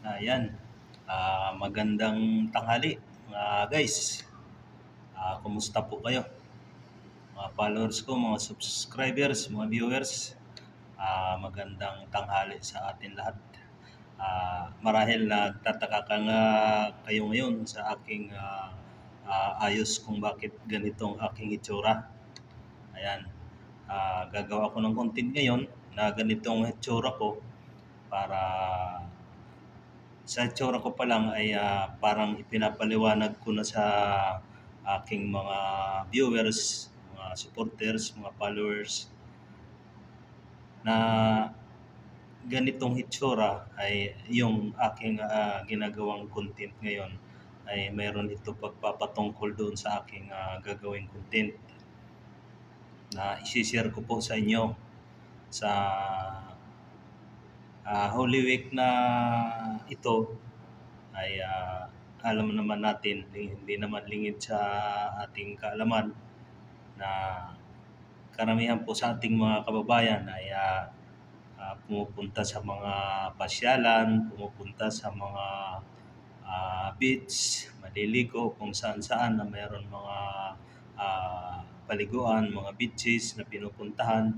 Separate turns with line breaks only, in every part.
Ayan, magandang tanghali mga guys. Kumusta po kayo? Mga followers ko, mga subscribers, mga viewers. Magandang tanghali sa atin lahat. Marahil nagtataka ka nga kayo ngayon sa aking ayos kung bakit ganitong aking itsura. Ayan, gagawa ko ng content ngayon na ganitong itsura ko para sa itsura ko pa lang ay parang ipinapaliwanag ko na sa aking mga viewers, mga supporters, mga followers na ganitong itsura ay yung aking ginagawang content ngayon ay mayroon ito pagpapatungkol doon sa aking gagawing content na isi-share ko po sa inyo sa Holy Week na ito ay alam naman natin, hindi naman lingid sa ating kaalaman na karamihan po sa ating mga kababayan ay pumupunta sa mga pasyalan, pumupunta sa mga beach, maliligo kung saan-saan na mayroon mga paliguan, mga beaches na pinupuntahan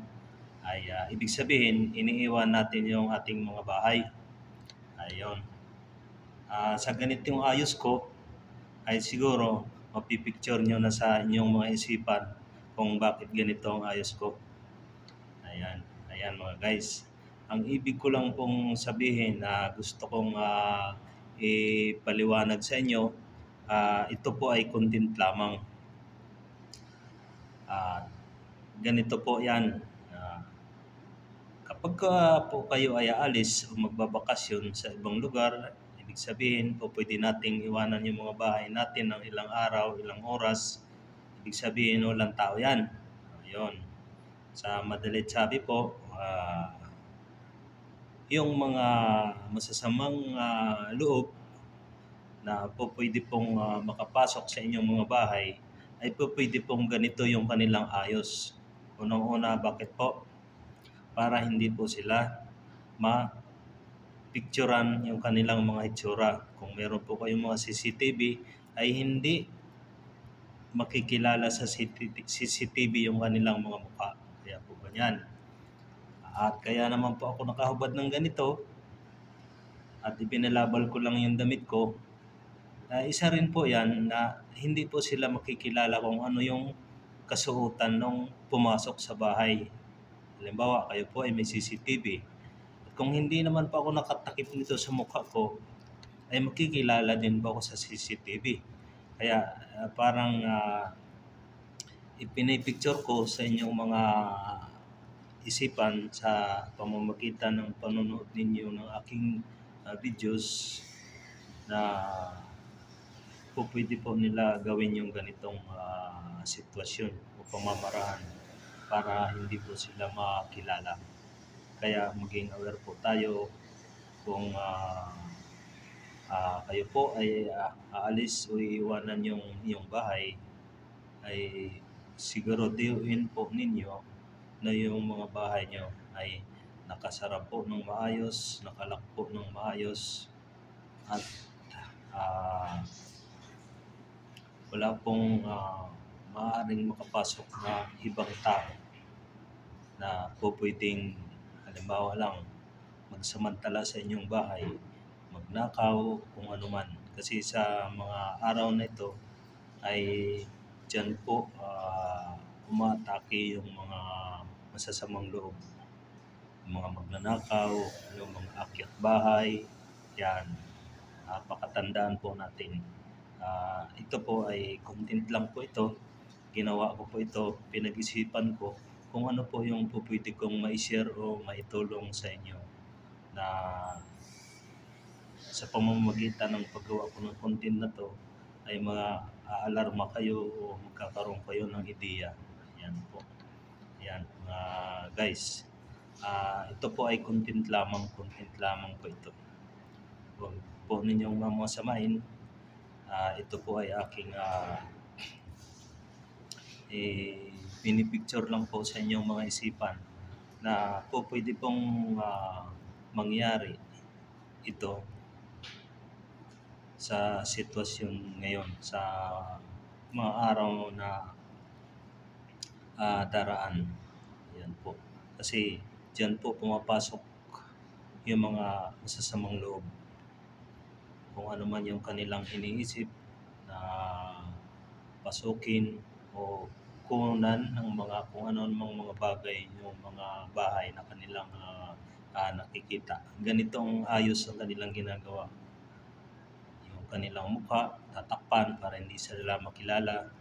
ay ibig sabihin iniiwan natin yung ating mga bahay. Ayun. Sa ganitong ayos ko ay siguro mapipicture nyo na sa inyong mga isipan kung bakit ganito ang ayos ko. Ayan, ayan mga guys. Ang ibig ko lang pong sabihin na gusto kong ipaliwanag sa inyo, ito po ay content lamang. Ganito po yan. Kapag po kayo ay aalis o magbabakasyon sa ibang lugar, ibig sabihin po pwede nating iwanan yung mga bahay natin ng ilang araw, ilang oras. Ibig sabihin walang tao yan. Ayun. Sa madalit sabi po, yung mga masasamang loob na po pwede pong makapasok sa inyong mga bahay ay po pwede pong ganito yung kanilang ayos. Unang-una, bakit po? Para hindi po sila ma-picturean yung kanilang mga itsura. Kung meron po kayong mga CCTV ay hindi makikilala sa CCTV yung kanilang mga mukha. Kaya po ganyan. At kaya naman po ako nakahubad ng ganito at ipinalabal ko lang yung damit ko. Isa rin po yan na hindi po sila makikilala kung ano yung kasuotan nung pumasok sa bahay. Halimbawa, kayo po ay may CCTV. At kung hindi naman po ako nakatakip nito sa mukha ko, ay makikilala din po ako sa CCTV. Kaya parang ipinipicture ko sa inyong mga isipan sa pamamagitan ng panonood ninyo ng aking videos na po pwede po nila gawin yung ganitong sitwasyon o pamamaraan para hindi po sila makilala. Kaya maging aware po tayo kung kayo po ay aalis o iiwanan yung iyong bahay, ay siguraduhin po ninyo na yung mga bahay nyo ay nakasara po ng maayos, nakalak po ng maayos, at wala pong maaaring makapasok na ibang tao na po pwedeng, halimbawa lang, magsamantala sa inyong bahay, magnakaw, kung ano man. Kasi sa mga araw na ito ay dyan po umatake yung mga masasamang loob. Yung mga magnanakaw, yung mga akyat bahay, yan. Pakatandaan po natin. Ito po ay content lang po ito. Ginawa ko po ito, pinag-isipan ko kung ano po yung po pwede kong ma-share o maitulong sa inyo na sa pamamagitan ng paggawa ko ng content na to ay alarma kayo o magkakaroon kayo ng ideya. Yan po. Yan, guys. Ito po ay content lamang po ito. Huwag po ninyong mamasamain. Ito po ay aking pinipicture lang po sa inyong mga isipan na po pwede pong mangyari ito sa sitwasyon ngayon sa mga araw na daraan. Yan po. Kasi diyan po pumapasok yung mga masasamang loob. Kung ano man yung kanilang iniisip na pasukin o kunan ng mga kung ano mang mga bagay, yung mga bahay na kanilang nakikita. Ganitong ayos ang kanilang ginagawa. Yung kanilang mukha, tatakpan para hindi sila makilala.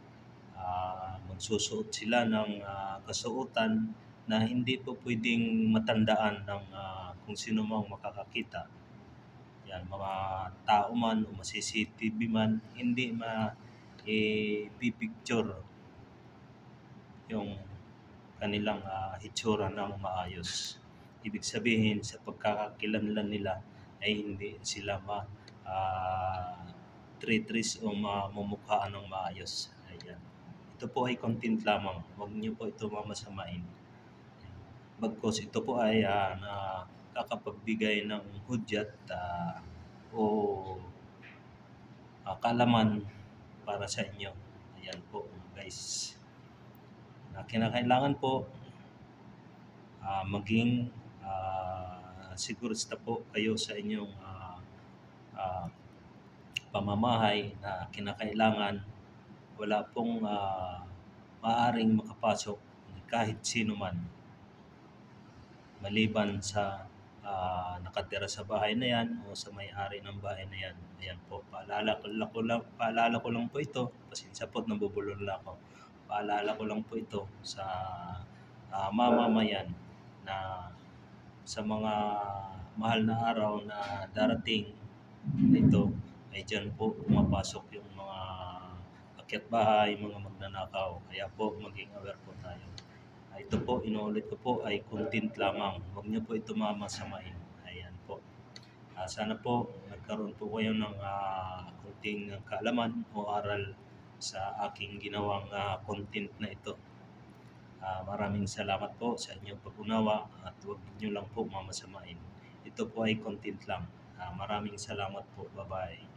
Magsusuot sila ng kasuotan na hindi po pwedeng matandaan ng kung sino mang makakakita. Yan, mga tao man o CCTV man, hindi i-picture yung kanilang hitsura ng maayos. Ibig sabihin, sa pagkakakilanlan nila ay hindi sila treatris o mamumukhaan ng maayos. Ayan. Ito po ay content lamang. Huwag niyo po ito mamasamain. Bagkos ito po ay nakakapagbigay ng hudyat o kaalaman para sa inyo. Ayan po guys. Kinakailangan po maging sigurista po kayo sa inyong pamamahay na kinakailangan wala pong maaaring makapasok kahit sino man maliban sa nakatira sa bahay na yan o sa may-ari ng bahay na yan. Ayan po, paalala ko lang po ito. Pasensya po, nabubulol na ako. Paalala ko lang po ito sa mamamayan na sa mga mahal na araw na darating ito ay dyan po pumapasok yung mga akyat bahay, mga magnanakaw. Kaya po maging aware po tayo. Ito po, inuulit ko po ay content lamang. Huwag niyo po ito mamasamain. Ayan po. Sana po nagkaroon po kayo ng kunting kaalaman o aral sa aking ginawang content na ito. Maraming salamat po sa inyong pag-unawa at huwag niyo lang po mamasamain. Ito po ay content lang. Maraming salamat po. Bye-bye.